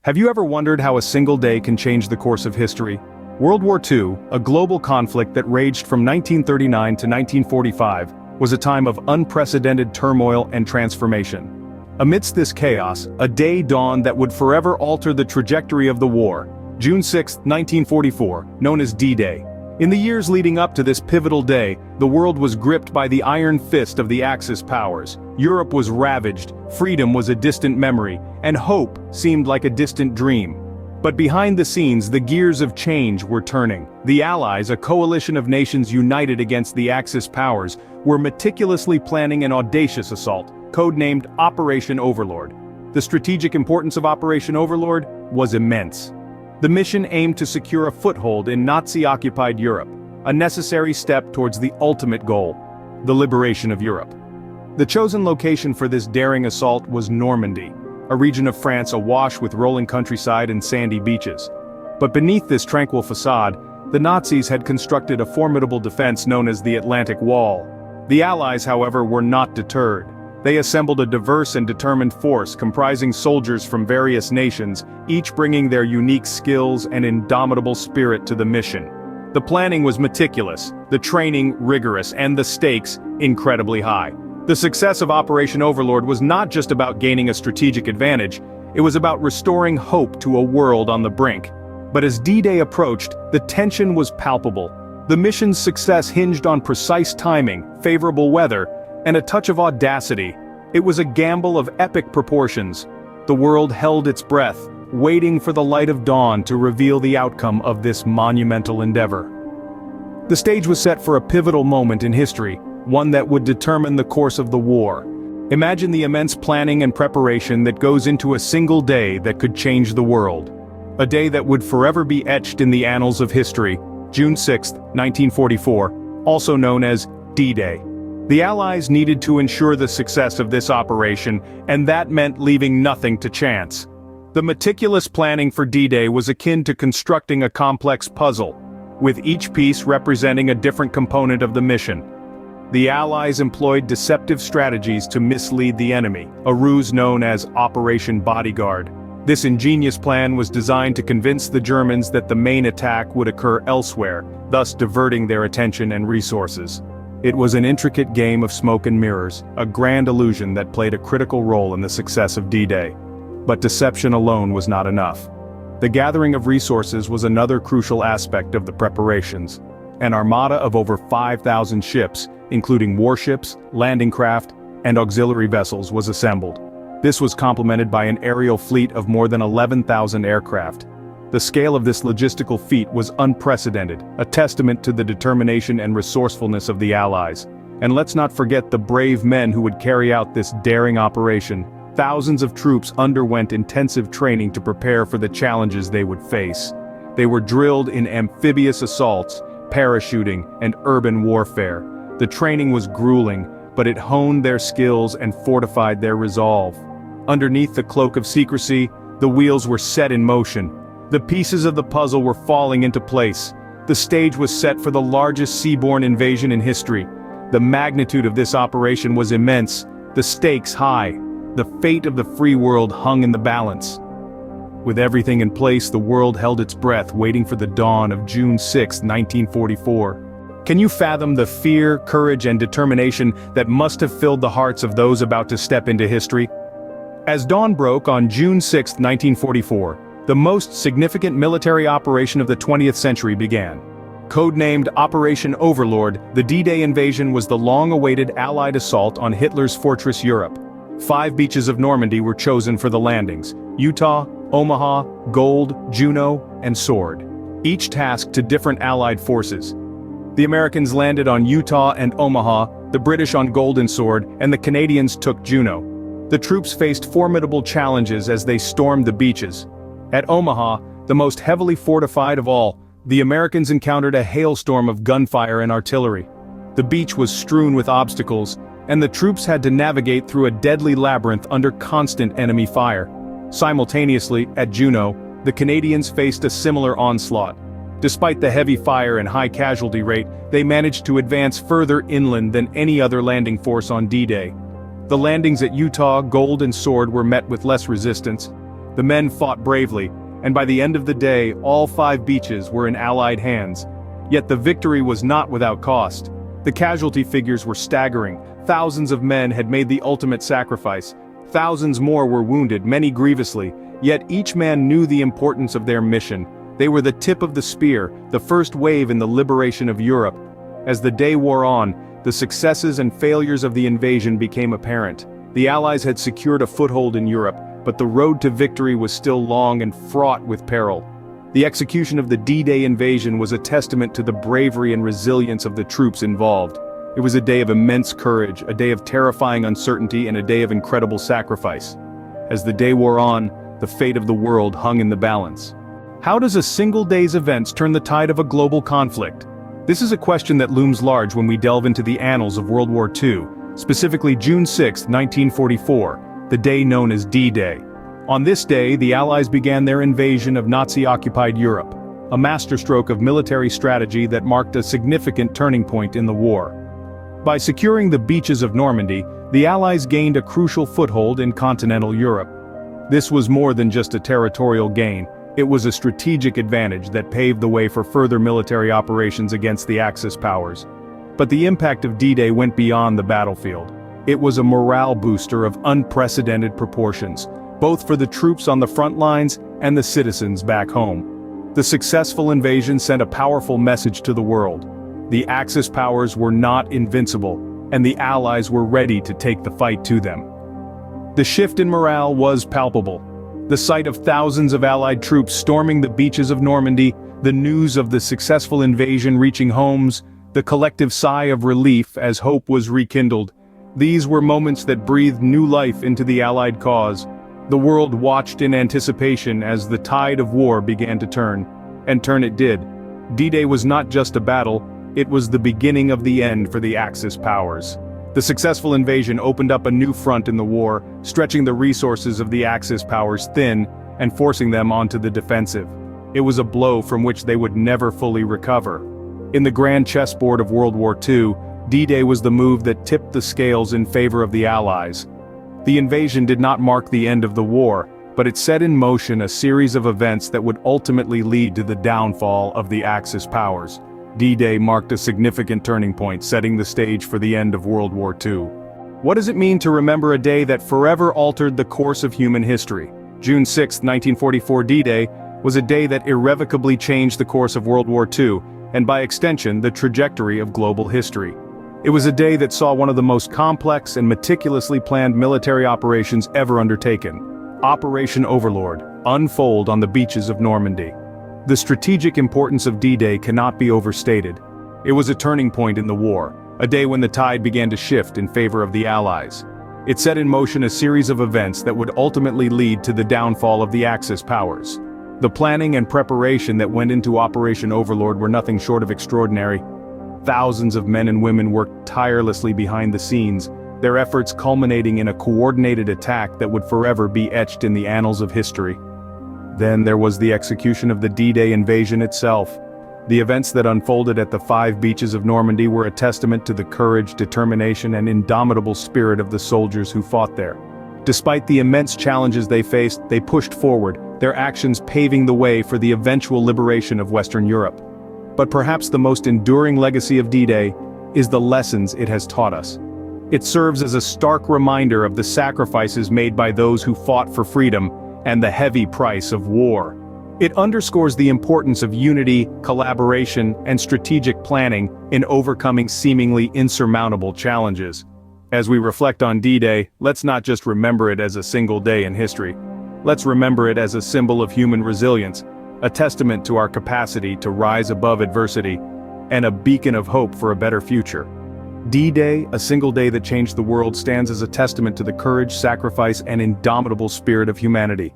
Have you ever wondered how a single day can change the course of history? World War II, a global conflict that raged from 1939 to 1945, was a time of unprecedented turmoil and transformation. Amidst this chaos, a day dawned that would forever alter the trajectory of the war. June 6, 1944, known as D-Day. In the years leading up to this pivotal day, the world was gripped by the iron fist of the Axis powers. Europe was ravaged, freedom was a distant memory, and hope seemed like a distant dream. But behind the scenes, the gears of change were turning. The Allies, a coalition of nations united against the Axis powers, were meticulously planning an audacious assault, codenamed Operation Overlord. The strategic importance of Operation Overlord was immense. The mission aimed to secure a foothold in Nazi-occupied Europe, a necessary step towards the ultimate goal: the liberation of Europe. The chosen location for this daring assault was Normandy, a region of France awash with rolling countryside and sandy beaches. But beneath this tranquil facade, the Nazis had constructed a formidable defense known as the Atlantic Wall. The Allies, however, were not deterred. They assembled a diverse and determined force comprising soldiers from various nations, each bringing their unique skills and indomitable spirit to the mission. The planning was meticulous, the training rigorous, and the stakes incredibly high. The success of Operation Overlord was not just about gaining a strategic advantage, it was about restoring hope to a world on the brink. But as D-Day approached, the tension was palpable. The mission's success hinged on precise timing, favorable weather, and a touch of audacity. It was a gamble of epic proportions. The world held its breath, waiting for the light of dawn to reveal the outcome of this monumental endeavor. The stage was set for a pivotal moment in history, one that would determine the course of the war. Imagine the immense planning and preparation that goes into a single day that could change the world. A day that would forever be etched in the annals of history, June 6, 1944, also known as D-Day. The Allies needed to ensure the success of this operation, and that meant leaving nothing to chance. The meticulous planning for D-Day was akin to constructing a complex puzzle, with each piece representing a different component of the mission. The Allies employed deceptive strategies to mislead the enemy, a ruse known as Operation Bodyguard. This ingenious plan was designed to convince the Germans that the main attack would occur elsewhere, thus diverting their attention and resources. It was an intricate game of smoke and mirrors, a grand illusion that played a critical role in the success of D-Day. But deception alone was not enough. The gathering of resources was another crucial aspect of the preparations. An armada of over 5,000 ships, including warships, landing craft, and auxiliary vessels, was assembled. This was complemented by an aerial fleet of more than 11,000 aircraft. The scale of this logistical feat was unprecedented, a testament to the determination and resourcefulness of the Allies. And let's not forget the brave men who would carry out this daring operation. Thousands of troops underwent intensive training to prepare for the challenges they would face. They were drilled in amphibious assaults, parachuting, and urban warfare. The training was grueling, but it honed their skills and fortified their resolve. Underneath the cloak of secrecy, the wheels were set in motion. The pieces of the puzzle were falling into place. The stage was set for the largest seaborne invasion in history. The magnitude of this operation was immense, the stakes high. The fate of the free world hung in the balance. With everything in place, the world held its breath, waiting for the dawn of June 6, 1944. Can you fathom the fear, courage, and determination that must have filled the hearts of those about to step into history? As dawn broke on June 6, 1944, the most significant military operation of the 20th century began. Codenamed Operation Overlord, the D-Day invasion was the long-awaited Allied assault on Hitler's fortress Europe. 5 beaches of Normandy were chosen for the landings: Utah, Omaha, Gold, Juno, and Sword. Each tasked to different Allied forces. The Americans landed on Utah and Omaha, the British on Gold and Sword, and the Canadians took Juno. The troops faced formidable challenges as they stormed the beaches. At Omaha, the most heavily fortified of all, the Americans encountered a hailstorm of gunfire and artillery. The beach was strewn with obstacles, and the troops had to navigate through a deadly labyrinth under constant enemy fire. Simultaneously, at Juno, the Canadians faced a similar onslaught. Despite the heavy fire and high casualty rate, they managed to advance further inland than any other landing force on D-Day. The landings at Utah, Gold, and Sword were met with less resistance. The men fought bravely, and by the end of the day, all 5 beaches were in Allied hands. Yet the victory was not without cost. The casualty figures were staggering. Thousands of men had made the ultimate sacrifice. Thousands more were wounded, many grievously, yet each man knew the importance of their mission. They were the tip of the spear, the first wave in the liberation of Europe. As the day wore on, the successes and failures of the invasion became apparent. The Allies had secured a foothold in Europe, but the road to victory was still long and fraught with peril. The execution of the D-Day invasion was a testament to the bravery and resilience of the troops involved. It was a day of immense courage, a day of terrifying uncertainty, and a day of incredible sacrifice. As the day wore on, the fate of the world hung in the balance. How does a single day's events turn the tide of a global conflict? This is a question that looms large when we delve into the annals of World War II, specifically June 6, 1944, the day known as D-Day. On this day, the Allies began their invasion of Nazi-occupied Europe, a masterstroke of military strategy that marked a significant turning point in the war. By securing the beaches of Normandy, the Allies gained a crucial foothold in continental Europe. This was more than just a territorial gain, it was a strategic advantage that paved the way for further military operations against the Axis powers. But the impact of D-Day went beyond the battlefield. It was a morale booster of unprecedented proportions, both for the troops on the front lines and the citizens back home. The successful invasion sent a powerful message to the world. The Axis powers were not invincible, and the Allies were ready to take the fight to them. The shift in morale was palpable. The sight of thousands of Allied troops storming the beaches of Normandy, the news of the successful invasion reaching homes, the collective sigh of relief as hope was rekindled. These were moments that breathed new life into the Allied cause. The world watched in anticipation as the tide of war began to turn. And turn it did. D-Day was not just a battle, it was the beginning of the end for the Axis powers. The successful invasion opened up a new front in the war, stretching the resources of the Axis powers thin and forcing them onto the defensive. It was a blow from which they would never fully recover. In the grand chessboard of World War II, D-Day was the move that tipped the scales in favor of the Allies. The invasion did not mark the end of the war, but it set in motion a series of events that would ultimately lead to the downfall of the Axis powers. D-Day marked a significant turning point, setting the stage for the end of World War II. What does it mean to remember a day that forever altered the course of human history? June 6, 1944 D-Day was a day that irrevocably changed the course of World War II, and by extension, the trajectory of global history. It was a day that saw one of the most complex and meticulously planned military operations ever undertaken, Operation Overlord, unfold on the beaches of Normandy. The strategic importance of D-Day cannot be overstated. It was a turning point in the war, a day when the tide began to shift in favor of the Allies. It set in motion a series of events that would ultimately lead to the downfall of the Axis powers. The planning and preparation that went into Operation Overlord were nothing short of extraordinary. Thousands of men and women worked tirelessly behind the scenes, their efforts culminating in a coordinated attack that would forever be etched in the annals of history. Then there was the execution of the D-Day invasion itself. The events that unfolded at the 5 beaches of Normandy were a testament to the courage, determination, and indomitable spirit of the soldiers who fought there. Despite the immense challenges they faced, they pushed forward, their actions paving the way for the eventual liberation of Western Europe. But perhaps the most enduring legacy of D-Day is the lessons it has taught us. It serves as a stark reminder of the sacrifices made by those who fought for freedom and the heavy price of war. It underscores the importance of unity, collaboration, and strategic planning in overcoming seemingly insurmountable challenges. As we reflect on D-Day, let's not just remember it as a single day in history. Let's remember it as a symbol of human resilience, a testament to our capacity to rise above adversity, and a beacon of hope for a better future. D-Day, a single day that changed the world, stands as a testament to the courage, sacrifice, and indomitable spirit of humanity.